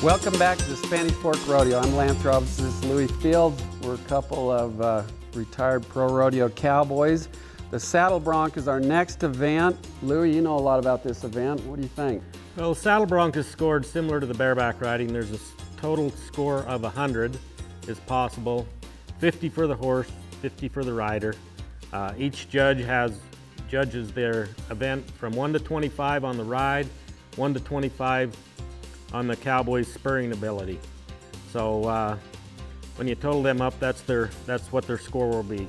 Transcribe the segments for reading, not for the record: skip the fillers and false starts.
Welcome back to the Spanish Fork Rodeo. I'm Lance Robinson. This is Louis Feilds. We're a couple of retired pro rodeo cowboys. The Saddle Bronc is our next event. Louis, you know a lot about this event. What do you think? Well, Saddle Bronc is scored similar to the bareback riding. There's a total score of 100 is possible. 50 for the horse, 50 for the rider. Each judge judges their event from 1 to 25 on the ride, 1 to 25 on the cowboy's spurring ability. So when you total them up, that's what their score will be.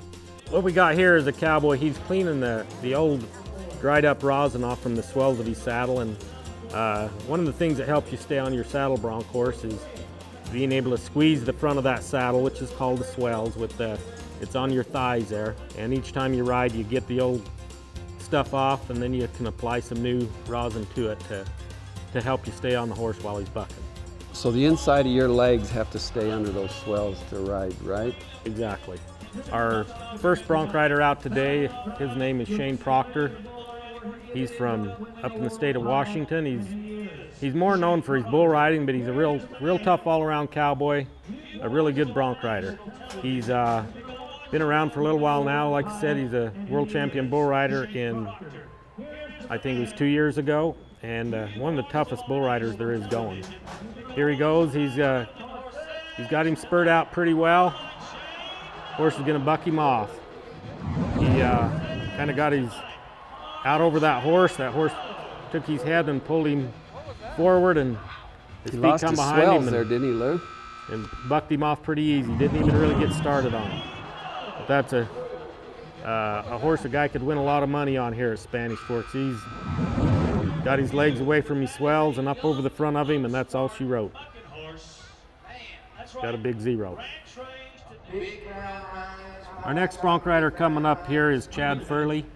What we got here is a cowboy. He's cleaning the old dried up rosin off from the swells of his saddle, and one of the things that helps you stay on your saddle bronc horse is being able to squeeze the front of that saddle, which is called the swells. It's on your thighs there, and each time you ride, you get the old stuff off, and then you can apply some new rosin to it to help you stay on the horse while he's bucking. So the inside of your legs have to stay under those swells to ride, right? Exactly. Our first bronc rider out today, his name is Shane Proctor. He's from up in the state of Washington. He's more known for his bull riding, but he's a real tough all-around cowboy, a really good bronc rider. He's been around for a little while now. Like I said, he's a world champion bull rider in, I think it was 2 years ago, and one of the toughest bull riders there is going. Here he goes. He's got him spurred out pretty well. Horse is going to buck him off. He kind of got his out over that horse. That horse took his head and pulled him forward, and his feet come behind him. There, didn't he, Lou? And bucked him off pretty easy. Didn't even really get started on him. But that's a horse a guy could win a lot of money on here at Spanish Forks. He's got his legs away from his swells and up over the front of him, and that's all she wrote. Got a big 0. Our next bronc rider coming up here is Chad Furley.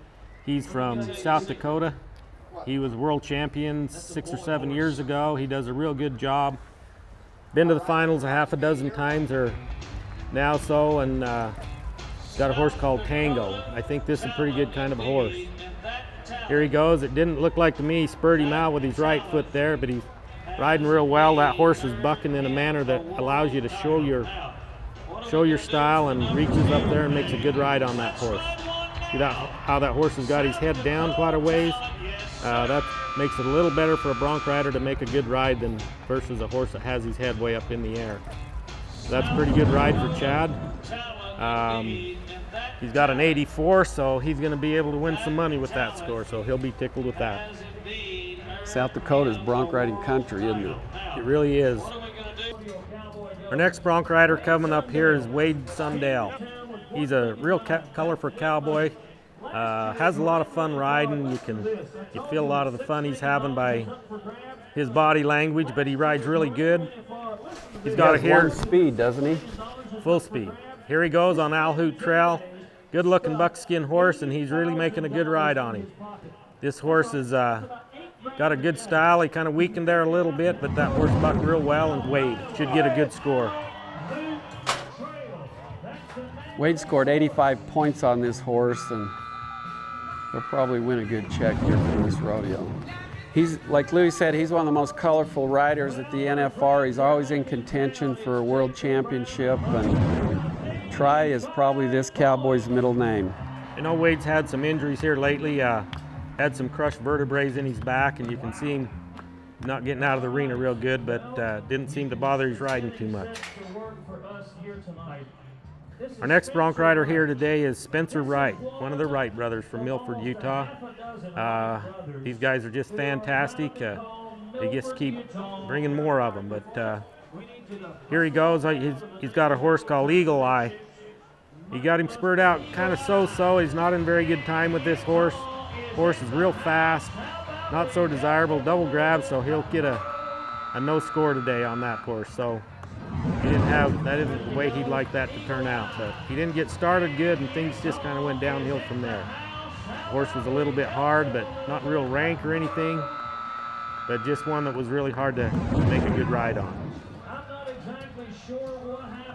He's from South Dakota. He was world champion 6 or 7 years ago. He does a real good job. Been to the finals a half a dozen times or now so, and got a horse called Tango. I think this is a pretty good kind of a horse. Here he goes. It didn't look like to me he spurred him out with his right foot there, but he's riding real well. That horse is bucking in a manner that allows you to show your style and reaches up there and makes a good ride on that horse. See how that horse has got his head down quite a ways? That makes it a little better for a bronc rider to make a good ride than versus a horse that has his head way up in the air. So that's a pretty good ride for Chad. He's got an 84, so he's going to be able to win some money with that score, so he'll be tickled with that. South Dakota's bronc riding country, isn't it? It really is. Our next bronc rider coming up here is Wade Sundell. He's a real colorful cowboy. Has a lot of fun riding. You feel a lot of the fun he's having by his body language, but he rides really good. He's got one speed, doesn't he? Full speed. Here he goes on Owl Hoot Trail. Good looking buckskin horse, and he's really making a good ride on him. This horse has got a good style. He kind of weakened there a little bit, but that horse bucked real well, and Wade should get a good score. Wade scored 85 points on this horse, and he'll probably win a good check here for this rodeo. He's, like Louis said, he's one of the most colorful riders at the NFR. He's always in contention for a world championship, and Try is probably this cowboy's middle name. I know Wade's had some injuries here lately. Had some crushed vertebrae in his back, and you can see him not getting out of the arena real good, but didn't seem to bother his riding too much. Our next bronc rider here today is Spencer Wright, one of the Wright brothers from Milford, Utah. These guys are just fantastic. They just keep bringing more of them, but here he goes. He's got a horse called Eagle Eye. He got him spurred out kind of so-so. He's not in very good time with this horse. Horse is real fast, not so desirable, double grab, so he'll get a no score today on that horse. So that isn't the way he'd like that to turn out, but he didn't get started good, and things just kind of went downhill from there. The horse was a little bit hard, but not real rank or anything, but just one that was really hard to make a good ride on.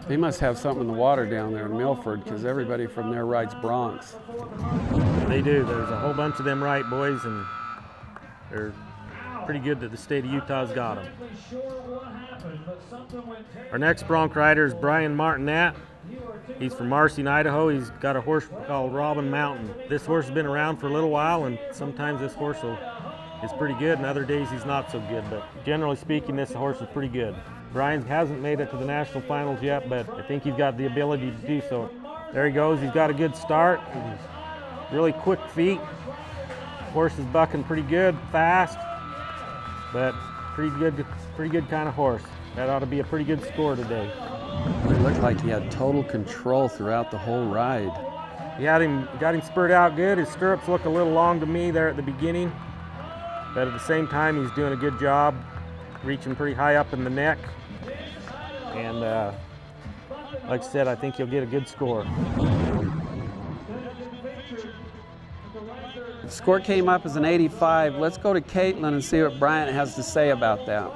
They must have something in the water down there in Milford, because everybody from there rides broncs. They do. There's a whole bunch of them Wright boys, and they're pretty good that the state of Utah's got him. Our next bronc rider is Brian Martinet. He's from Marcy, Idaho. He's got a horse called Robin Mountain. This horse has been around for a little while, and sometimes this horse is pretty good, and other days he's not so good. But generally speaking, this horse is pretty good. Brian hasn't made it to the national finals yet, but I think he's got the ability to do so. There he goes. He's got a good start. He's really quick feet. Horse is bucking pretty good, fast, but pretty good kind of horse. That ought to be a pretty good score today. It looked like he had total control throughout the whole ride. Got him spurred out good. His stirrups look a little long to me there at the beginning, but at the same time he's doing a good job, reaching pretty high up in the neck. And like I said, I think he'll get a good score. The score came up as an 85. Let's go to Caitlin and see what Bryant has to say about that.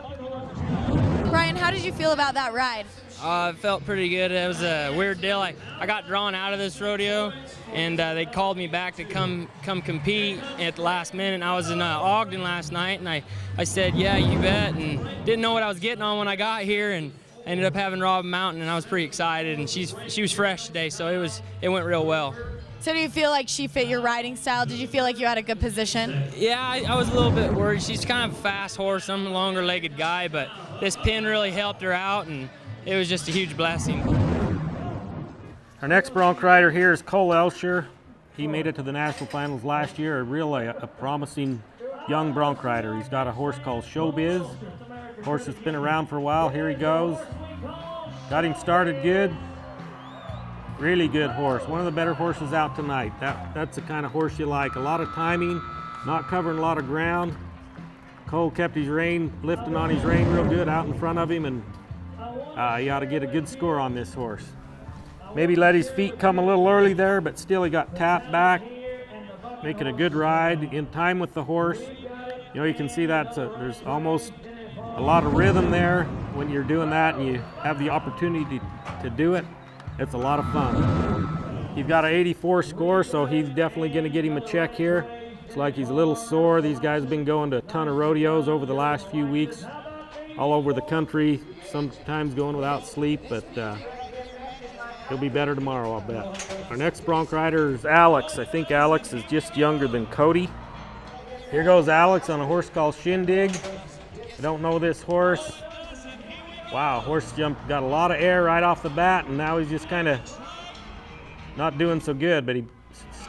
Brian, how did you feel about that ride? It felt pretty good. It was a weird deal. I got drawn out of this rodeo, and they called me back to come compete at the last minute. And I was in Ogden last night, and I said, yeah, you bet, and didn't know what I was getting on when I got here, and ended up having Robin Mountain, and I was pretty excited. And she was fresh today, so it went real well. So do you feel like she fit your riding style? Did you feel like you had a good position? Yeah, I was a little bit worried. She's kind of a fast horse. I'm a longer-legged guy, but this pin really helped her out, and it was just a huge blessing. Our next bronc rider here is Cole Elsher. He made it to the national finals last year, a promising young bronc rider. He's got a horse called Showbiz, a horse that's been around for a while. Here he goes. Got him started good. Really good horse. One of the better horses out tonight. That's the kind of horse you like. A lot of timing, not covering a lot of ground. Cole kept his rein, lifting on his rein real good out in front of him, and he ought to get a good score on this horse. Maybe let his feet come a little early there, but still he got tapped back, making a good ride, in time with the horse. You know, you can see that there's almost a lot of rhythm there when you're doing that and you have the opportunity to do it. It's a lot of fun. He's got an 84 score, so he's definitely going to get him a check here. It's like he's a little sore. These guys have been going to a ton of rodeos over the last few weeks, all over the country, sometimes going without sleep, but he'll be better tomorrow, I'll bet. Our next bronc rider is Alex. I think Alex is just younger than Cody. Here goes Alex on a horse called Shindig. I don't know this horse. Wow, horse got a lot of air right off the bat, and now he's just kind of not doing so good, but he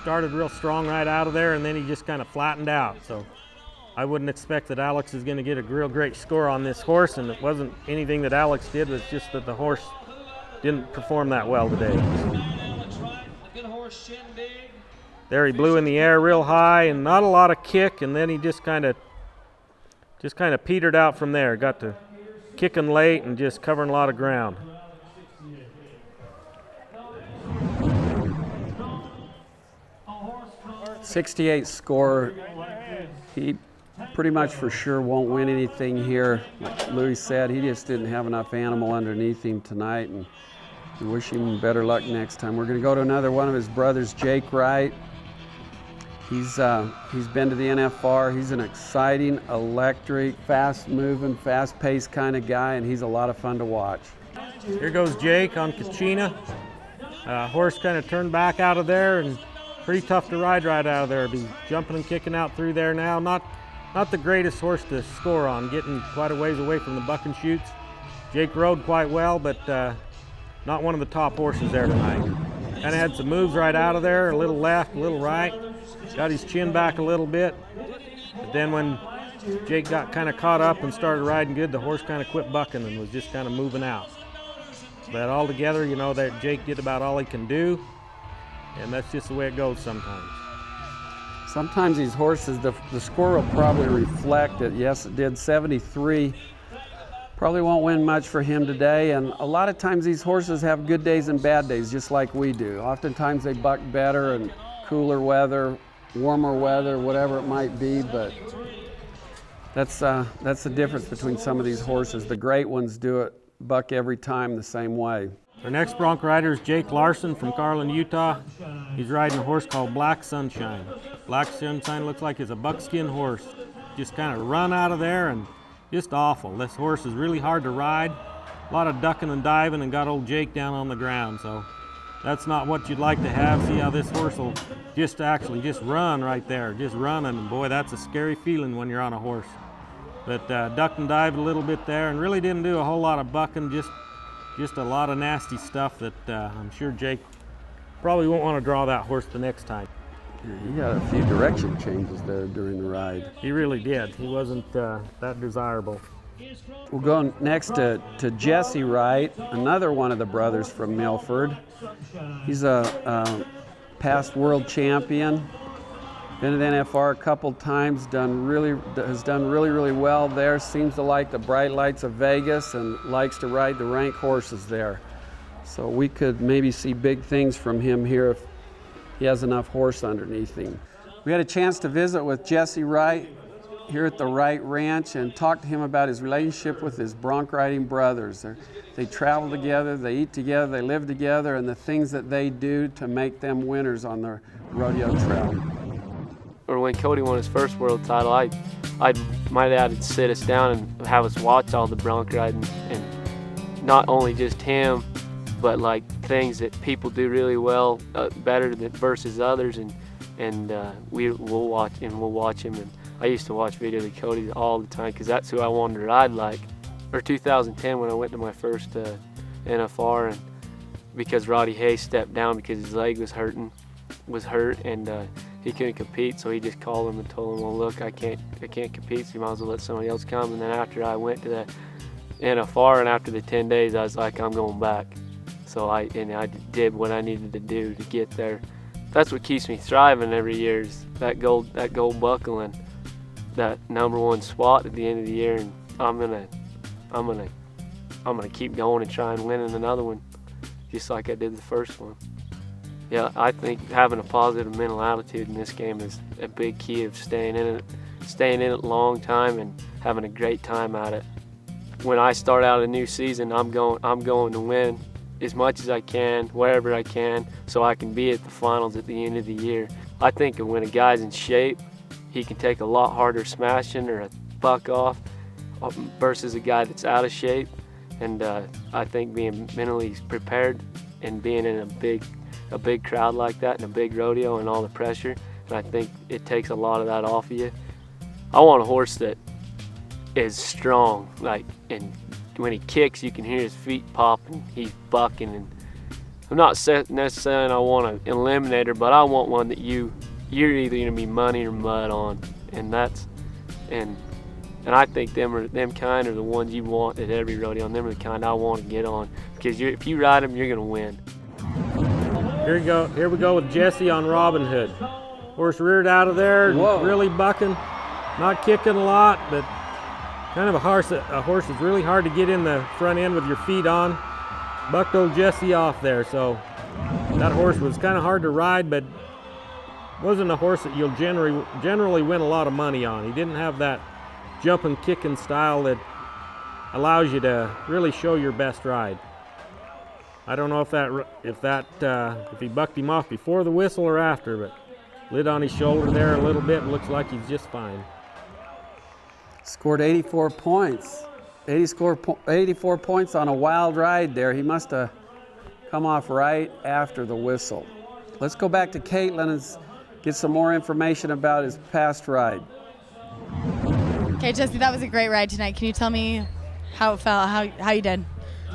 started real strong right out of there, and then he just kind of flattened out. So I wouldn't expect that Alex is going to get a real great score on this horse, and it wasn't anything that Alex did, it's just that the horse didn't perform that well today. There he blew in the air real high, and not a lot of kick, and then he just kind of petered out from there. Got to kicking late and just covering a lot of ground. .68 score. He pretty much for sure won't win anything here. Like Louis said, he just didn't have enough animal underneath him tonight, and we wish him better luck next time. We're going to go to another one of his brothers, Jake Wright. He's been to the NFR. He's an exciting, electric, fast-moving, fast-paced kind of guy, and he's a lot of fun to watch. Here goes Jake on Kachina. Horse kind of turned back out of there, and pretty tough to ride right out of there. Be jumping and kicking out through there now. Not the greatest horse to score on, getting quite a ways away from the buck and shoots. Jake rode quite well, but not one of the top horses there tonight. Kind of had some moves right out of there, a little left, a little right. Got his chin back a little bit, but then when Jake got kind of caught up and started riding good, the horse kind of quit bucking and was just kind of moving out. But altogether, you know, that Jake did about all he can do, and that's just the way it goes sometimes. Sometimes these horses, the score will probably reflect it. Yes, it did 73. Probably won't win much for him today, and a lot of times these horses have good days and bad days, just like we do. Oftentimes they buck better in cooler weather, warmer weather, whatever it might be, but that's the difference between some of these horses. The great ones do it, buck every time the same way. Our next bronc rider is Jake Larson from Carlin, Utah. He's riding a horse called Black Sunshine. Black Sunshine looks like it's a buckskin horse. just kind of run out of there and just awful. This horse is really hard to ride. A lot of ducking and diving, and got old Jake down on the ground. So that's not what you'd like to have. See how this horse will just run right there, just running. And boy, that's a scary feeling when you're on a horse. But ducked and dived a little bit there, and really didn't do a whole lot of bucking, just a lot of nasty stuff that I'm sure Jake probably won't want to draw that horse the next time. He got a few direction changes there during the ride. He really did. He wasn't that desirable. We'll go next to Jesse Wright, another one of the brothers from Milford. He's a past world champion. Been at NFR a couple times, has done really well there. Seems to like the bright lights of Vegas and likes to ride the rank horses there. So we could maybe see big things from him here if he has enough horse underneath him. We had a chance to visit with Jesse Wright here at the Wright Ranch and talk to him about his relationship with his bronc riding brothers. They travel together, they eat together, they live together, and the things that they do to make them winners on the rodeo trail. Or when Cody won his first world title, my dad would sit us down and have us watch all the bronc riding, and not only just him, but like things that people do really well, better than versus others, and we'll watch him. And I used to watch videos of Cody all the time because that's who I wanted to ride like. Or 2010 when I went to my first NFR, and because Roddy Hayes stepped down because his leg was hurt, and he couldn't compete, so he just called him and told him, well, look, I can't compete, so you might as well let somebody else come. And then after I went to the NFR, and after the 10 days, I was like, I'm going back. So I did what I needed to do to get there. That's what keeps me thriving every year, is that gold buckle and that #1 spot at the end of the year. And I'm gonna keep going and try and win another one, just like I did the first one. Yeah, I think having a positive mental attitude in this game is a big key of staying in it a long time and having a great time at it. When I start out a new season, I'm going to win as much as I can, wherever I can, so I can be at the finals at the end of the year. I think when a guy's in shape, he can take a lot harder smashing or a buck off versus a guy that's out of shape. And I think being mentally prepared and being in a big crowd like that and a big rodeo and all the pressure, and I think it takes a lot of that off of you. I want a horse that is strong, and when he kicks, you can hear his feet pop and he's bucking. And I'm not necessarily I want an eliminator, but I want one that you're either gonna be money or mud on, and I think them kind are the ones you want at every rodeo, and them are the kind I want to get on, because if you ride them, you're gonna win. Here we go with Jesse on Robin Hood. Horse reared out of there, really bucking, not kicking a lot, but kind of a horse that's really hard to get in the front end with your feet on. Bucked old Jesse off there, so that horse was kind of hard to ride, but wasn't a horse that you'll generally win a lot of money on. He didn't have that jumping, kicking style that allows you to really show your best ride. I don't know if he bucked him off before the whistle or after, but lid on his shoulder there a little bit, and looks like he's just fine. Scored 84 points. 84 points on a wild ride there. He must have come off right after the whistle. Let's go back to Caitlin and get some more information about his past ride. Okay, Jesse, that was a great ride tonight. Can you tell me how it felt, how you did?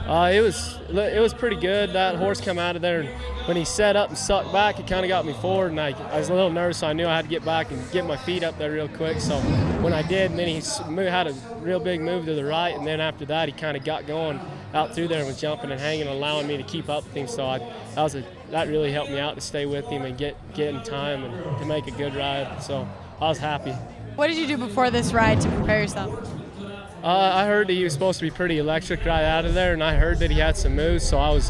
It was pretty good. That horse come out of there, and when he set up and sucked back, it kind of got me forward, and I was a little nervous, so I knew I had to get back and get my feet up there real quick. So when I did, and then he had a real big move to the right, and then after that, he kind of got going out through there and was jumping and hanging, allowing me to keep up with him. So that really helped me out to stay with him and get in time and to make a good ride. So I was happy. What did you do before this ride to prepare yourself? I heard that he was supposed to be pretty electric right out of there, and I heard that he had some moves, so I was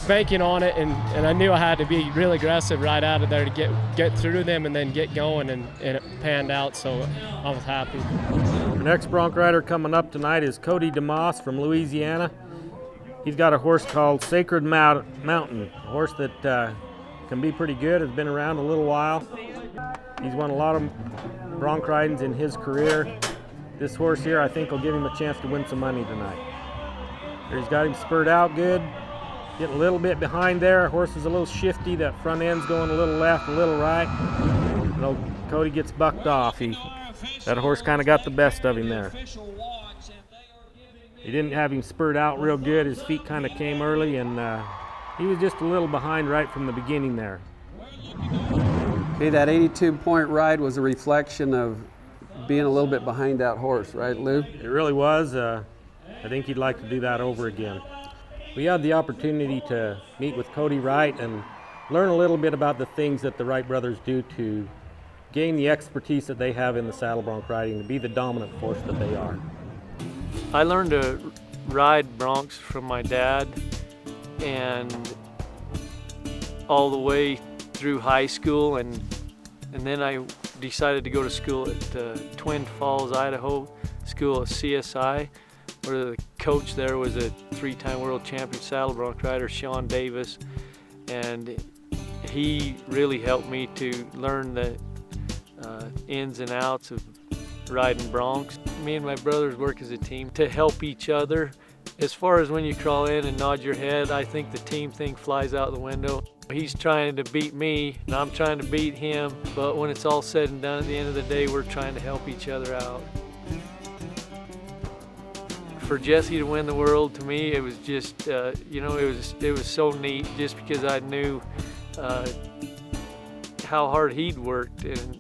banking on it, and I knew I had to be real aggressive right out of there to get through them and then get going, and it panned out, so I was happy. The next bronc rider coming up tonight is Cody DeMoss from Louisiana. He's got a horse called Sacred Mountain, a horse that can be pretty good, has been around a little while. He's won a lot of bronc ridings in his career. This horse here, I think, will give him a chance to win some money tonight. He's got him spurred out good. Getting a little bit behind there. Horse is a little shifty. That front end's going a little left, a little right. Cody gets bucked off. That horse kind of got the best of him there. He didn't have him spurred out real good. His feet kind of came early, and he was just a little behind right from the beginning there. Okay, that 82-point ride was a reflection of being a little bit behind that horse, right, Lou? It really was. I think he'd like to do that over again. We had the opportunity to meet with Cody Wright and learn a little bit about the things that the Wright brothers do to gain the expertise that they have in the saddle bronc riding to be the dominant force that they are. I learned to ride broncs from my dad, and all the way through high school, and then I decided to go to school at Twin Falls, Idaho, school at CSI, where the coach there was a 3-time world champion saddle bronc rider, Sean Davis, and he really helped me to learn the ins and outs of riding broncs. Me and my brothers work as a team to help each other. As far as when you crawl in and nod your head, I think the team thing flies out the window. He's trying to beat me, and I'm trying to beat him, but when it's all said and done, at the end of the day, we're trying to help each other out. For Jesse to win the world, to me, it was just, it was so neat, just because I knew how hard he'd worked, and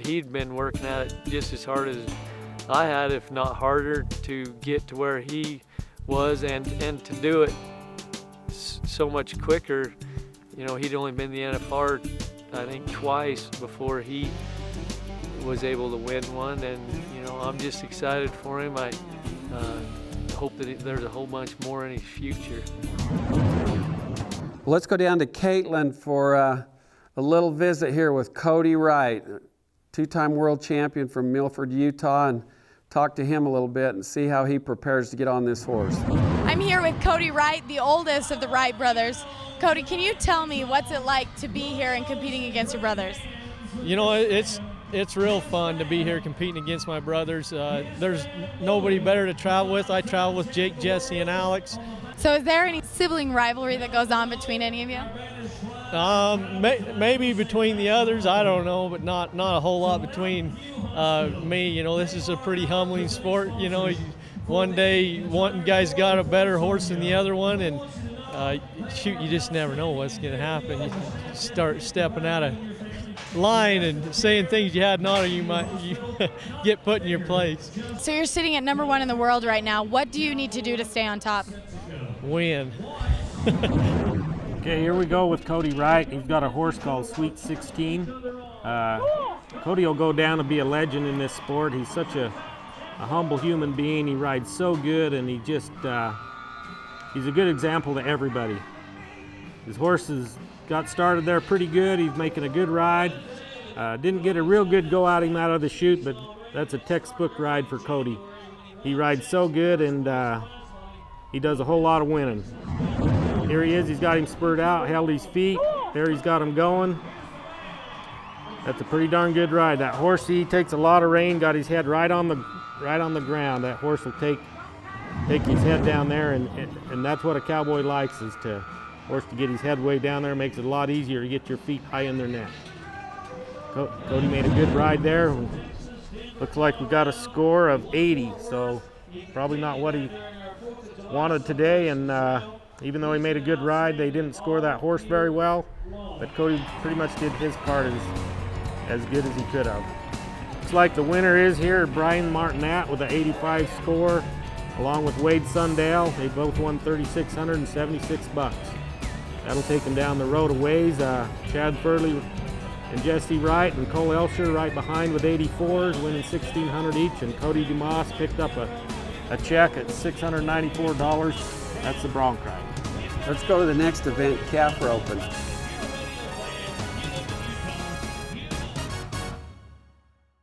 he'd been working at it just as hard as I had, if not harder, to get to where he was, and to do it so much quicker. He'd only been the NFR, I think, twice before he was able to win one, and I'm just excited for him. I hope that there's a whole bunch more in his future. Well, let's go down to Caitlin for a little visit here with Cody Wright, 2-time world champion from Milford, Utah, and talk to him a little bit and see how he prepares to get on this horse. I'm here with Cody Wright, the oldest of the Wright brothers. Cody, can you tell me what's it like to be here and competing against your brothers? It's real fun to be here competing against my brothers. There's nobody better to travel with. I travel with Jake, Jesse, and Alex. So is there any sibling rivalry that goes on between any of you? Maybe between the others, I don't know, but not a whole lot between me. This is a pretty humbling sport. One day one guy's got a better horse than the other one, and you just never know what's going to happen. You start stepping out of line and saying things you had not, or you might get put in your place. So you're sitting at #1 in the world right now. What do you need to do to stay on top? Win. Okay, here we go with Cody Wright. He's got a horse called Sweet 16. Cody will go down to be a legend in this sport. He's such a humble human being. He rides so good, and he's a good example to everybody. His horse has got started there pretty good. He's making a good ride. Didn't get a real good go out of the chute, but that's a textbook ride for Cody. He rides so good, and he does a whole lot of winning. Here he is. He's got him spurred out, held his feet. There he's got him going. That's a pretty darn good ride. That horse, he takes a lot of rein, got his head right on the ground. That horse will take his head down there, and that's what a cowboy likes, is to horse to get his head way down there. Makes it a lot easier to get your feet high in their neck. Cody made a good ride there. Looks like we got a score of 80, so probably not what he wanted today, and even though he made a good ride, they didn't score that horse very well, but Cody pretty much did his part as good as he could have. Looks like the winner is here, Brian Martinet, with an 85 score, along with Wade Sundale. They both won $3,676. That'll take them down the road a ways. Chad Furley and Jesse Wright and Cole Elsher right behind with 84s, winning $1,600 each, and Cody Dumas picked up a check at $694. That's the Bronc ride. Let's go to the next event, calf roping.